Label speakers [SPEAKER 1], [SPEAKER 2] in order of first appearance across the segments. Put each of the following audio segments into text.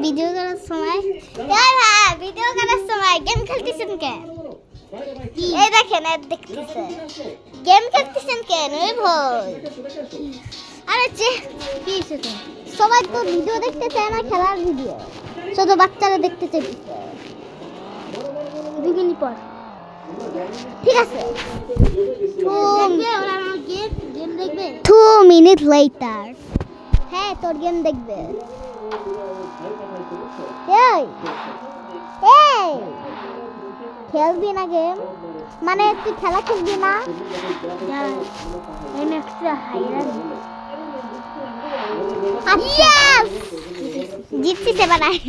[SPEAKER 1] Video করার সময় ভাই ভিডিও করার সময় গেম খেলতেছেন কেন? এই দেখেন এর দেখতেছে গেম খেলতেছেন কেন ওই ভাই? আরে কি সেটা সবাই তো ভিডিও দেখতে চায় না, খেলার ভিডিও ছোট বাচ্চারা দেখতে চাইছে। 2 মিনিট পর ঠিক আছে 2 মিনিট লেটার। হ্যাঁ তোর গেম দেখবে। এই এই খেলবি না গেম? মানে তুই খেলা খেলবি না? আচ্ছা জিতছিস এবার আয়।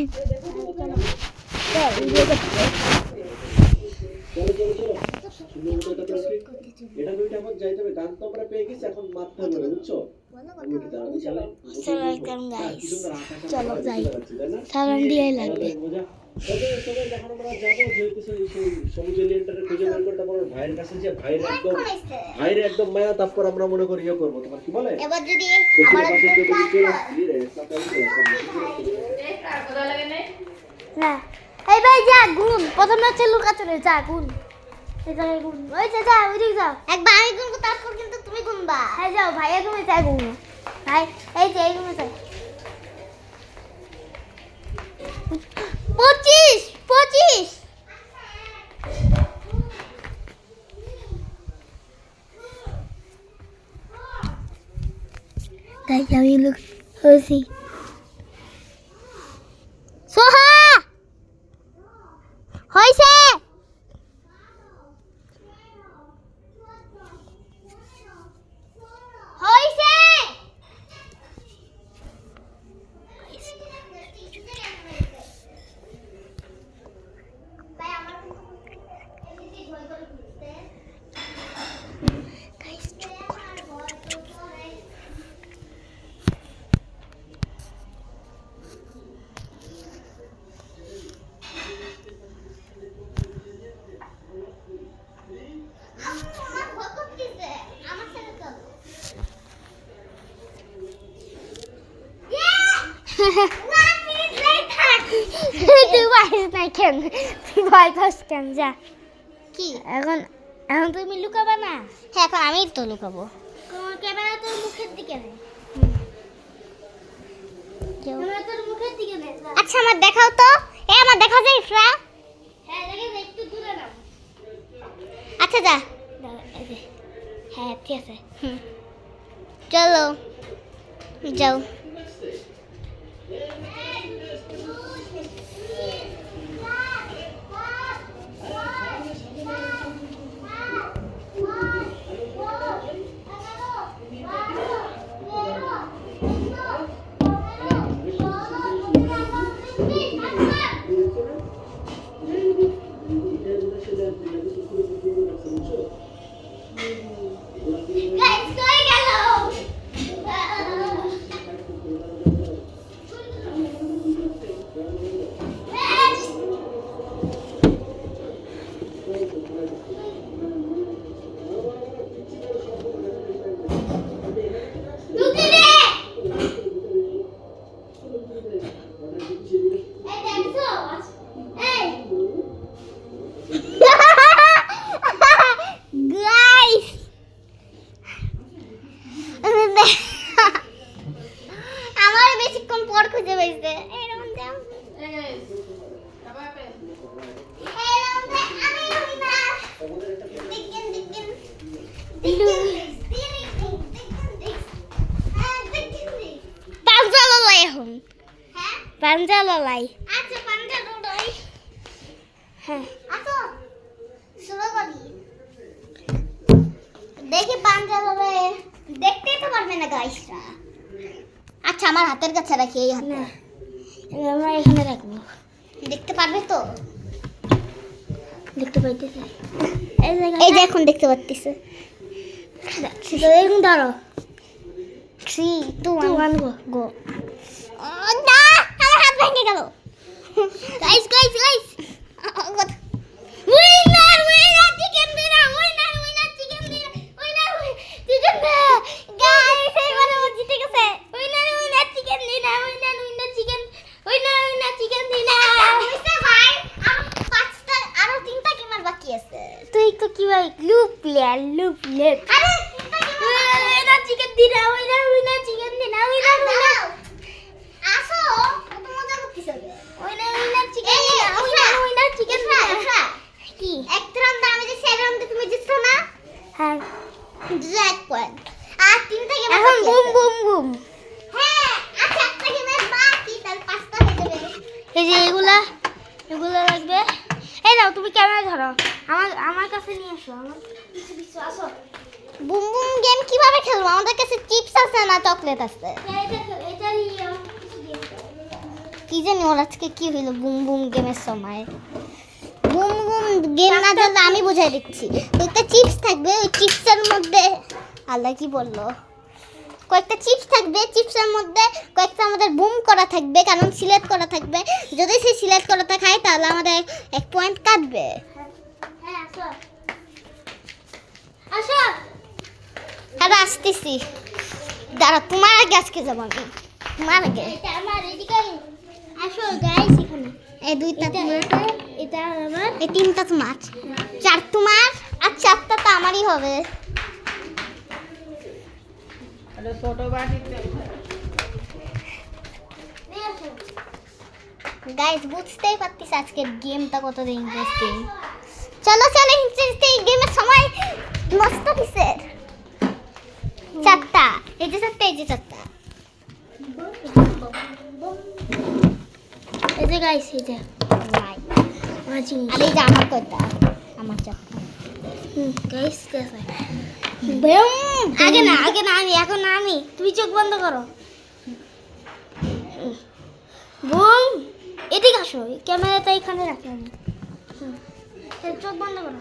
[SPEAKER 2] এটা দুইটা আমার যাইতে হবে, গান তো আমরা পেয়ে গেছি, এখন মারতে হবে বুঝছো?
[SPEAKER 1] চলো যাই, সালাম দিয়ে লাগবে।
[SPEAKER 2] যখন আমরা যাবো যেহেতু সবুজ এলিয়েন্টারে খুঁজে বের করতে পারবো ভাইয়ের কাছে, যে ভাইয়ের একদম মায়া, তারপর আমরা মনে করি ইয়ে করবো। তোমার কি বলে
[SPEAKER 1] এবার যদি না এই ভাই যা গুণ প্রথমে হচ্ছে লুকাচুরি, যা গুণ এই জায়গায় গুণ, ওই যা ওই দিকে যাও। একবার আমি গুনবো তারপর কিন্তু তুমি গুনবা। হ্যাঁ যাও ভাইয়া তুমি চাই গুণ ভাই, এই যে এই গুণ চাই 25 তাই আমি লুক হয়েছি। সোহা হয়েছে হয়েছে এখন তুমি লুকাবা না? হ্যাঁ এখন আমি তো লুকাবো। তোমার ক্যামেরা তোর মুখের দিকে নেই। ক্যামেরা তোর মুখের দিকে নেই। আচ্ছা আমার দেখাও তো, আমার দেখা যায় ইফরা? হ্যাঁ দেখা যায়, একটু দূরে নাও। আচ্ছা যা, হ্যাঁ ঠিক আছে চলো যাও। আমার বেশিক্ষণ পর খুঁজে পেয়েছে। পাঞ্জালাই আচ্ছা পাঞ্জালাই হ্যাঁ আচ্ছা শুরু করি। দেখি পাঞ্জালাই দেখতেই তো পারবে না গাইসরা। আচ্ছা আমার হাতের কাছে রাখি, এই হাতে আমরা এখানে রাখবো, দেখতে পারবে তো? দেখতে পাইতেছে এই যে এখন দেখতে পাচ্ছিস। এখন ধরো 3 2 1 গো। না আমার হাত ভেঙে গেল। Guys winner chicken dinner, winner chicken dinner, winner chicken guys এবারে ও জিতে গেছে। Winner chicken dinner, winner chicken, winner ভাই লু প্লেয়ার আরে এটা চিকেন দি না ওই না চিকেন দি না ওই না আসো কত মজা করতেছ ওই না চিকেন দি না ওই না চিকেন দি না কি এক রাউন্ড আমি যে 7 রাউন্ডে তুমি জিতছো না হ্যাঁ জ্যাক পয়েন্ট আর 3 থেকে এখন বুম হ্যাঁ আচ্ছা একটা গেমের বাকি তার 5টা হয়ে যাবে এই যে এগুলা লাগবে এই নাও তুমি ক্যামেরা ধরো আমার কাছে নিয়ে আসো আমার কিছু আসো বুম গেম কিভাবে খেলবো আমাদের কাছে চিপস আছে না চকলেট আছে এটা নিয়ে কি জানি ওর আজকে কি হইলো বুম গেমের সময় বুম গেম না জানলে আমি বুঝাই দিচ্ছি একটা চিপস থাকবে ওই চিপসের মধ্যে আল্লাহ কি বললো কয়েকটা চিপস থাকবে চিপসের মধ্যে কয়েকটা আমাদের বুম করা থাকবে কারণ সিলেক্ট করা থাকবে যদি সে সিলেক্ট করাটা খায় তাহলে আমাদের 1 পয়েন্ট কাটবে হ্যাঁ আসো আর আসতেছি দাঁড়া তোমার আগে আজকে যাবো আমি তোমার আগে আমার এদিকে আসো গাইস এখানে এই দুইটা তোমার এটা আমার এই তিনটা তোমার 4 তোমার আর 4টা তো আমারই হবে গাইস বুঝতেই পারতিস আজকের গেমটা কতটা ইন্টারেস্টিং চলো ইন্টারেস্টিং গেমের সময় নষ্ট হইছে 4টা এই যে 4টা এই যে গাইস এই যে আরে এই যে আমার কয়টা আমার 4টা গাইস দেখো আগে না আমি এখন আমি তুমি চোখ বন্ধ করো বুম এদিকে আসো ক্যামেরাটা এখানে রাখো চোখ বন্ধ করো